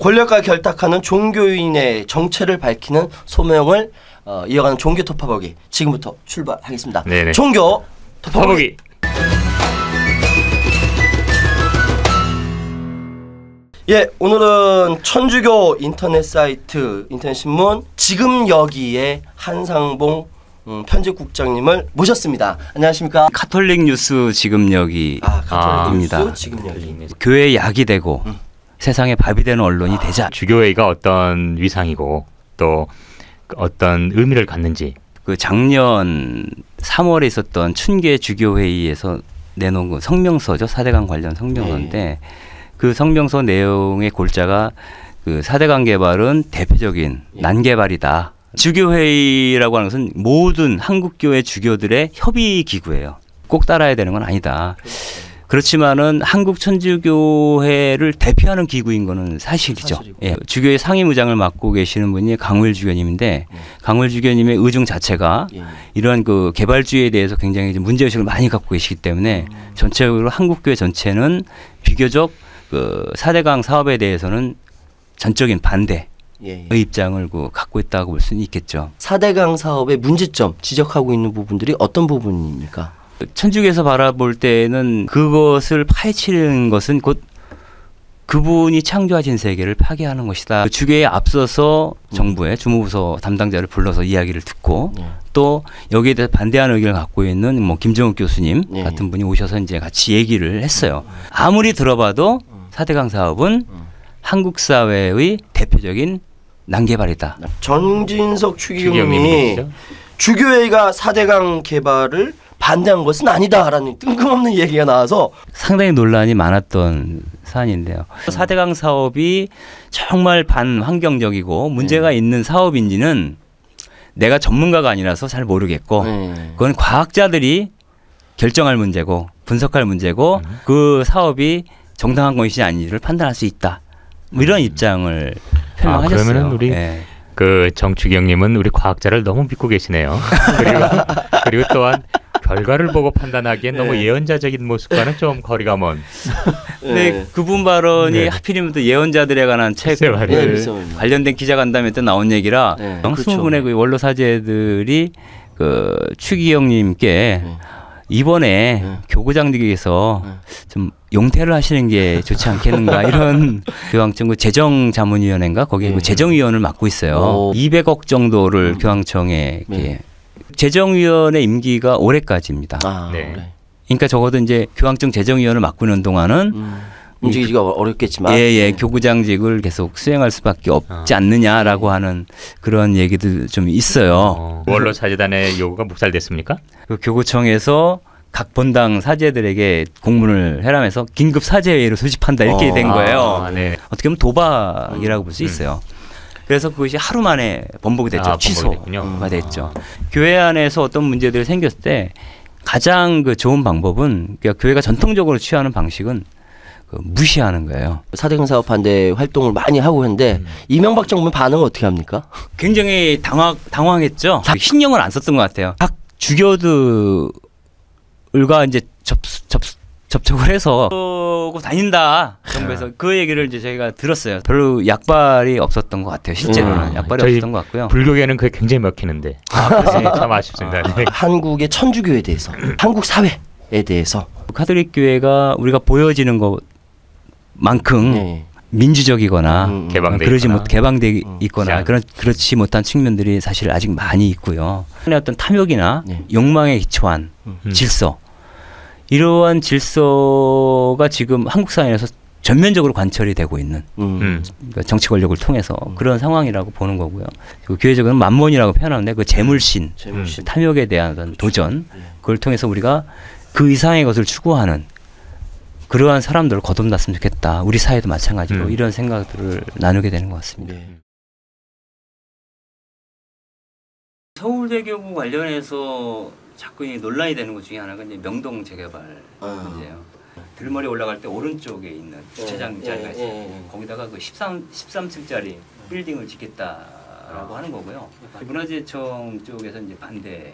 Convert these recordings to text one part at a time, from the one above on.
권력과 결탁하는 종교인의 정체를 밝히는 소명을 이어가는 종교 토파보기 지금부터 출발하겠습니다. 네네. 종교 토파보기. 예, 오늘은 천주교 인터넷 사이트 인터넷 신문 지금 여기에 한상봉 편집국장님을 모셨습니다. 안녕하십니까? 카톨릭 뉴스 지금 여기입니다. 카톨릭 뉴스 지금 여기. 교회의 약이 되고 세상의 밥이 되는 언론이 되자. 주교회가 어떤 위상이고 또 어떤 의미를 갖는지. 그 작년 3월에 있었던 춘계 주교회의에서 내놓은 그 성명서죠. 4대강 관련 성명서인데 그 성명서 내용의 골자가 그 4대강 개발은 대표적인 난개발이다. 주교회의라고 하는 것은 모든 한국교회 주교들의 협의 기구예요. 꼭 따라야 되는 건 아니다. 그렇지만은 한국천주교회를 대표하는 기구인 거는 사실이죠. 예, 주교회 상임의장을 맡고 계시는 분이 강우일 주교님인데 강우일 주교님의 의중 자체가 이러한 그 개발주의에 대해서 굉장히 문제의식을 많이 갖고 계시기 때문에 전체적으로 한국교회 전체는 비교적 그 4대강 사업에 대해서는 전적인 반대의 입장을 갖고 있다고 볼 수는 있겠죠. 4대강 사업의 문제점 지적하고 있는 부분들이 어떤 부분입니까? 천주교에서 바라볼 때는 그것을 파헤치는 것은 곧 그분이 창조하신 세계를 파괴하는 것이다. 주교에 앞서서 정부의 주무부서 담당자를 불러서 이야기를 듣고 또 여기에 대해서 반대하는 의견을 갖고 있는 뭐 김정욱 교수님 같은 분이 오셔서 이제 같이 얘기를 했어요. 아무리 들어봐도 4대강 사업은 한국 사회의 대표적인 난개발이다. 정진석 추기경님이 주교회가 4대강 개발을 반대한 것은 아니다라는 뜬금없는 얘기가 나와서 상당히 논란이 많았던 사안인데요. 4대강 사업이 정말 반환경적이고 문제가 있는 사업인지는 내가 전문가가 아니라서 잘 모르겠고 그건 과학자들이 결정할 문제고 분석할 문제고 그 사업이 정당한 것이지 아닌지를 판단할 수 있다. 뭐 이런 입장을 표명하셨어요. 그러면은 우리 그 정추경님은 우리 과학자를 너무 믿고 계시네요. 그리고 또한 결과를 보고 판단하기엔 너무 예언자적인 모습과는 좀 거리가 먼. 네, 그분 발언이 하필이면 또 예언자들에 관한 책을 관련된 기자간담회 때 나온 얘기라 20분의 그 원로 사제들이 그 추기경님께 이번에 교구장직에서 좀 용퇴를 하시는 게 좋지 않겠는가 이런 교황청 재정자문위원회인가 거기에 재정위원을 맡고 있어요. 200억 정도를 교황청에 재정위원회 임기가 올해까지입니다. 그러니까 적어도 이제 교황청 재정위원을 맡고 있는 동안은 움직이기가 어렵겠지만 교구장직을 계속 수행할 수밖에 없지 않느냐라고 하는 그런 얘기도 좀 있어요. 원로 사제단의 요구가 묵살됐습니까? 그 교구청에서 각 본당 사제들에게 공문을 해라면서 긴급 사제회의를 소집한다 이렇게 된 거예요. 어떻게 보면 도박이라고 볼 수 있어요. 그래서 그것이 하루 만에 번복이 됐죠. 취소가 됐죠. 교회 안에서 어떤 문제들이 생겼을 때 가장 그 좋은 방법은 그러니까 교회가 전통적으로 취하는 방식은 무시하는 거예요. 4대강 사업 반대 활동을 많이 하고 있는데 이명박 정부 반응은 어떻게 합니까? 굉장히 당황했죠. 신경을 안 썼던 것 같아요. 각 주교들과 이제 접촉을 해서 다닌다 정부에서 그 얘기를 이제 저희가 들었어요. 별로 약발이 없었던 것 같아요. 실제로는 약발이 없었던 것 같고요. 불교계는 그게 굉장히 먹히는데 참 아쉽습니다. 한국의 천주교에 대해서 한국 사회에 대해서 카톨릭 교회가 우리가 보여지는 것만큼 민주적이거나 개방돼 있거나 그렇지 못한 측면들이 사실 아직 많이 있고요. 어떤 탐욕이나 욕망에 기초한 질서 이러한 질서가 지금 한국 사회에서 전면적으로 관철이 되고 있는 그러니까 정치 권력을 통해서 그런 상황이라고 보는 거고요. 그리고 교회적으로는 만몬이라고 표현하는데 그 재물신, 탐욕에 대한 어떤 도전 그걸 통해서 우리가 그 이상의 것을 추구하는 그러한 사람들을 거듭났으면 좋겠다. 우리 사회도 마찬가지로 이런 생각들을 나누게 되는 것 같습니다. 서울대교구 관련해서 자꾸 논란이 되는 것 중에 하나가 이제 명동 재개발 문제예요. 들머리 올라갈 때 오른쪽에 있는 주차장 자리가 있어요. 거기다가 그 13층짜리 빌딩을 짓겠다라고 하는 거고요. 문화재청 쪽에서 이제 반대를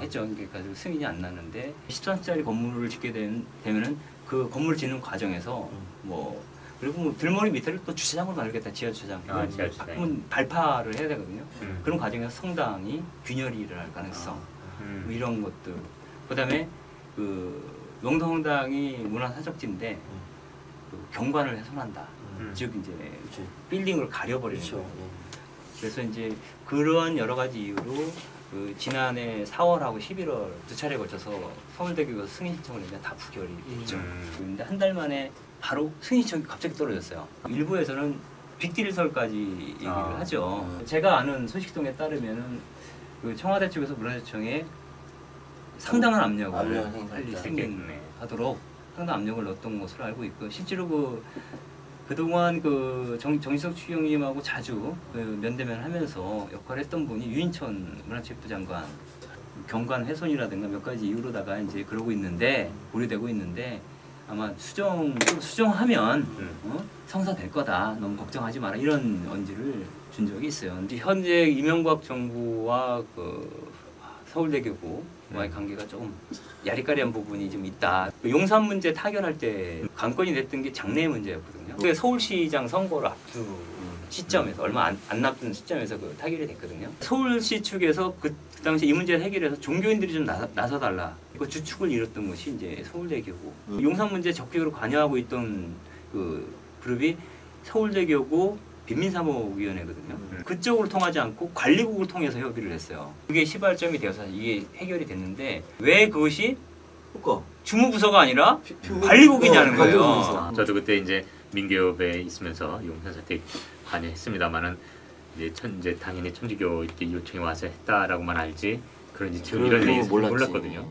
했죠. 그러니까 승인이 안 났는데 13층짜리 건물을 짓게 되면은 그 건물 짓는 과정에서 뭐 그리고 뭐 들머리 밑에를 또 주차장으로 만들겠다, 지하 주차장. 지하 주차장. 그러면 발파를 해야 되거든요. 그런 과정에서 성당이 균열이 일어날 가능성, 뭐 이런 것들. 그다음에 그 명동성당이 문화사적지인데 그 경관을 훼손한다. 즉 이제 그치. 빌딩을 가려버리는 그렇죠. 거예요. 그래서 이제 그런 여러 가지 이유로 그 지난해 4월하고 11월 두 차례에 걸쳐서 서울대교에서 승인 신청을 했는데 다 부결이 됐죠. 그런데 한 달 만에 바로 승인 신청이 갑자기 떨어졌어요. 일부에서는 빅딜설까지 얘기를 하죠. 제가 아는 소식통에 따르면은 그 청와대 쪽에서 문화재청에 상당한 압력을 빨리 승인하도록 상당한 압력을 넣었던 것으로 알고 있고, 실제로 그동안 그 정진석 추기경님하고 자주 그 면대면을 하면서 역할을 했던 분이 유인천 문화체육부 장관, 경관 훼손이라든가 몇 가지 이유로다가 이제 그러고 있는데, 우려되고 있는데, 아마 수정하면 성사될 거다, 너무 걱정하지 마라, 이런 언지를 준 적이 있어요. 근데 현재 이명박 정부와 그 서울대교구와의 관계가 조금 야리까리한 부분이 좀 있다. 용산 문제 타결할 때 관건이 됐던 게 장래의 문제였거든요. 그게 서울시장 선거를 앞둔 시점에서, 얼마 안 남은 시점에서 그 타결이 됐거든요. 서울시 측에서 그 당시 이 문제를 해결해서 종교인들이 좀 나서달라, 그 주축을 이뤘던 것이 이제 서울대교구. 용산 문제 적극적으로 관여하고 있던 그 그룹이 서울대교구 빈민사목위원회거든요. 그쪽으로 통하지 않고 관리국을 통해서 협의를 했어요. 그게 시발점이 되어서 이게 해결이 됐는데, 왜 그것이 주무부서가 아니라 관리국이냐는 거예요. 저도 그때 이제 민교협에 있으면서 용산 사태 관여했습니다만은 이제 당연히 천주교 이렇게 요청이 와서 했다라고만 알지, 그런지 지금 이런 얘기 몰랐거든요.